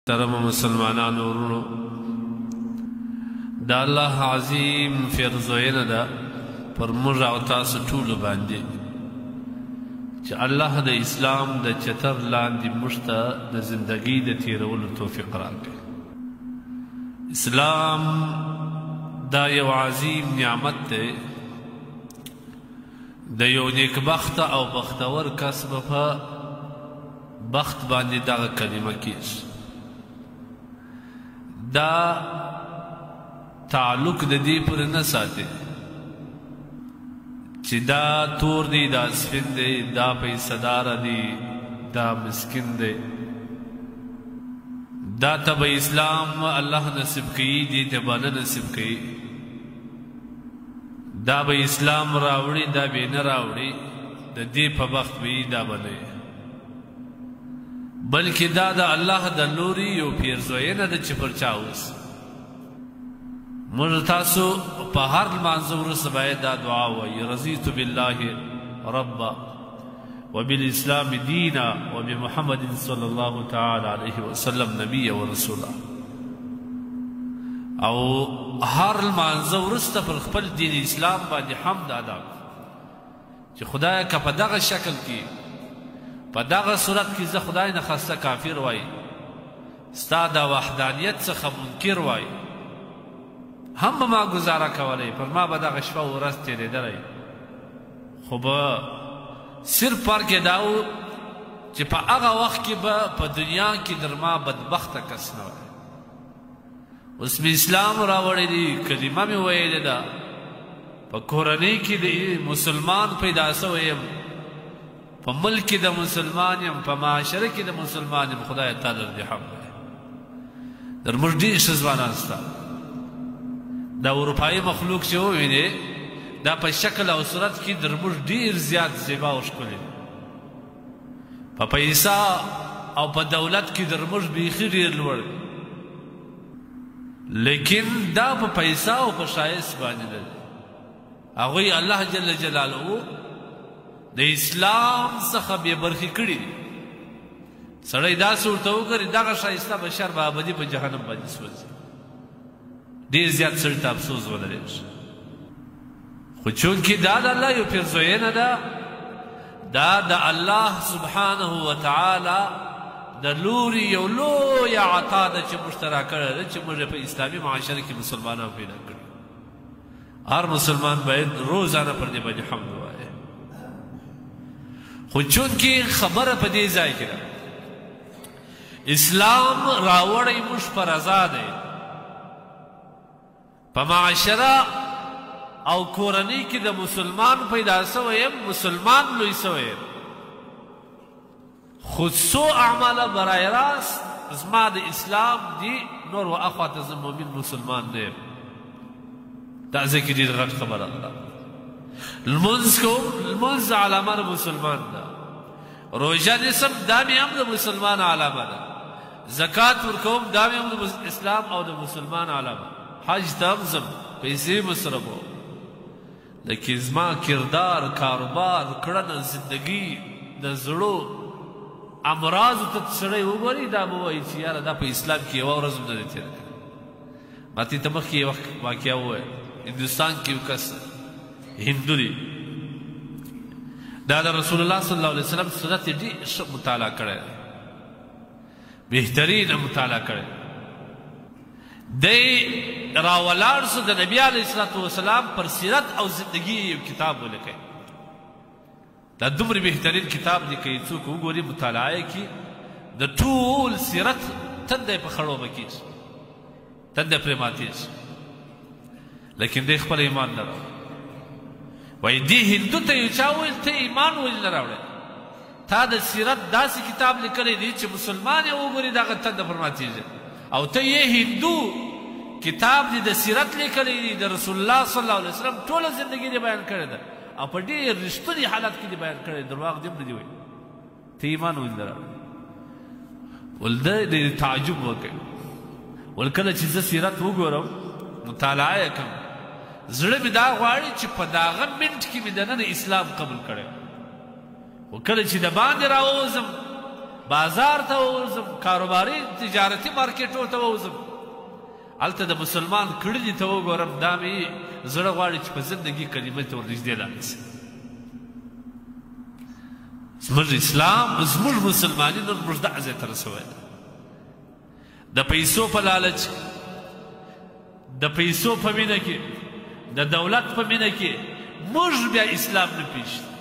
محترم مسلمانانو ورونو دا الله عظیم فرضوینه ده پر موږ او تاسو ټولو باندې چې الله د اسلام د چتر لاندې موږ ته د زندګۍ د تېرولو توفیق راکړي. اسلام دا یو عظیم نعمت دی، د یو نیکبخته او بختور کس په بخت باندې دغه کلمه کېږي. دا تعلق د دې پورې نه ساتي چې دا تور دی، دا سپین دی، دا پیسه‌دار دی، دا مسکین دی. دا ته به اسلام الله نصیب کوي، دې ته به نه نصیب کوي. دا به اسلام راوړي، دا به نه راوړي. د دې په وخت به دا به نه، بلکې دا د الله د لوري یو پیرزوینه ده چې پر چا اوس موږ تاسو په هر لمانځه وروسته باید دا دعا ووایي: رضیت بالله ربا وبالاسلام دینا وبمحمد صلی الله تعالی علیه وسلم نبی و رسولا. او هر لمانځه وروسته پر خپل دین اسلام باندې حمد ادا چې خدایه که په دغه شکل کې په دغه صورت کې زه خدای نه خواسته کافر وای، ستا د وحدانیت څخه منکر وای، هم به ما ګزاره کولی، پر ما به دغه شپه و ورځ تېرېدلی. خو به صرف فرق یې دا و چې په هغه وخت کې به په دنیا کې در ما بدبخته کس نه وای. اوس مې اسلام راوړی دی، کلمه مې ویلې ده، په کورنۍ کې د مسلمان پیدا سوی یم، په ملک کې د مسلمان یم، په معاشره کې د مسلمان یم. خدای تعالی دې حمد دی. در موږ ډېر ښه ځوانان سته. دا اروپایي مخلوق چې ووینې دا په شکل او صورت کې در موږ ډېر زیات زیبا او ښکلي، په پیسه او په دولت کې در موږ بیخي ډېر لوړ، لیکن دا په پیسه او په ښایست باندې ده. هغوی الله جل جلاله د اسلام څخه بې برخې کړي دي. سړی داسې ورته وګوري دغه ښایسته بشر به ابدي په جهنم باندې سوځي. ډېر زیات سړي ته افسوس ولرېږي. خو چونکې دا د الله یو پیرزوینه ده، دا د الله سبحانه وتعالی د لوري یو لویه عطا ده چې موږ ته راکړې ده چې موږ په اسلامي معاشره کې مسلمانان پیدا کړي. هر مسلمان باید روزانه پر دې باندې حمد ووایي. خو چونکې خبره په دې ځای کې ده اسلام راوړی موږ په رضا دی، په معاشره او کورنۍ کې د مسلمان پیدا سوی یم، مسلمان لوی سوی یم. خو څو اعماله برای راست زما د اسلام دي، نور و اخواته زه مؤمن مسلمان نه یم. دا ځکه ډېر غټ خبره ده. لمونځ کوم، لمونځ علامه د مسلمان ده. روژه نیسم، دا مې هم د مسلمان علامه ده. زکات ورکوم، دا مې هم د اسلام او د مسلمان علامه. حج ته هم ځم، پیسې مصرفوم، لیکن زما کردار، کاروبار، کړنه، زندګي د زړو امراضو ته سړی وګوري، دا به وایي چې یاره دا په اسلام کې یوه ورځ هم نه دی تېره کړې. ما ته مخکې یو واقعه وویل، هندوستان کې یو کس هندو دی، دا د رسول الله صلی الله علیه وسلم سنت یې ډېر ښه مطالعه کړی، بهترینه مطالعه کړی. دی راولاړ سو، د نبي علیه الصلاة وسلام پر سیرت او زندګي یو کتاب ولیکئ. دا دومره بهترین کتاب دی که یې څوک وګوري، مطالعه یې کړي، د ټول سیرت تنده یې په خړوبه کېږي، تنده پرې ماتېږي. لیکن دی خپل ایمان نه راوړي. وایي دې هندو ته یو چا وویل ته ایمان ولې نه راوړې؟ تا د سیرت داسې کتاب لیکلی دی چې مسلمان یې وګوري دغه تنده پر ماتېږي، او ته یې هندو کتاب دی د سیرت لیکلی دی، د رسول الله صلی الله علیه وسلم ټوله زندګي دی بیان کړې ده، او په ډېر رښتوني حالت کې دی بیان کړی، درواغ دې هم نه دي وایي. ته ایمان ولې نه راوړې؟ ول دی تعجب وکړ. ول کله چې زه سیرت وګورم، مطالعه یې کوم، زړه مې دا غواړي چې په دغه منټ کې مې دننه اسلام قبول کړی. خو کله چې د باندې راووځم بازار ته ووځم کاروباري تجارتي مارکیټو ته ووځم هلته د مسلمان کړنې ته وګورم دا مې زړه غواړي چې په زندګي کلمې ته ورنږدې لاړ شي زموږ اسلام زموږ مسلماني نن موږ دغه ځای ته رسوی ده د پیسو په لالچ د پیسو په مینه کې د دولت په مینه کې موږ بیا اسلام نه پېژنو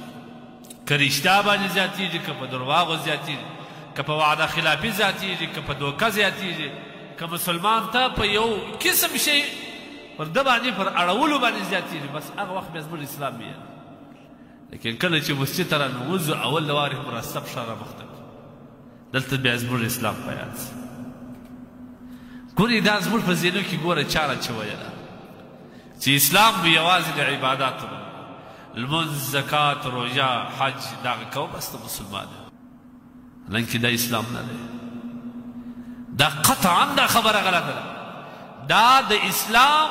که رښتیا باندې زیاتېږي که په درواغو زیاتېږي که په وعده خلافي زیاتېږي که په دوکه زیاتېږي که مسلمان ته په یو قسم شی پر ده باندې پر اړولو باندې زیاتېږي بس هغه وخت بیا زموږ اسلام بیا لیکن کله چې مسجد ته راننوځو اول د وارې مرصب شه رامخته دلته بیا زموږ اسلام په یاد شي ګورې دا زموږ په ذهنو کې ګوره چاره اچویه ده چې اسلام به یوازې د عباداتو لمونځ زکات روژه حج دغه کوه بس د مسلمان حالانکې دا اسلام نه دی دا قطعا دا خبره غلطه ده دا د اسلام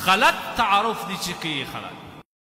غلط تعارف دی چې کوي خلک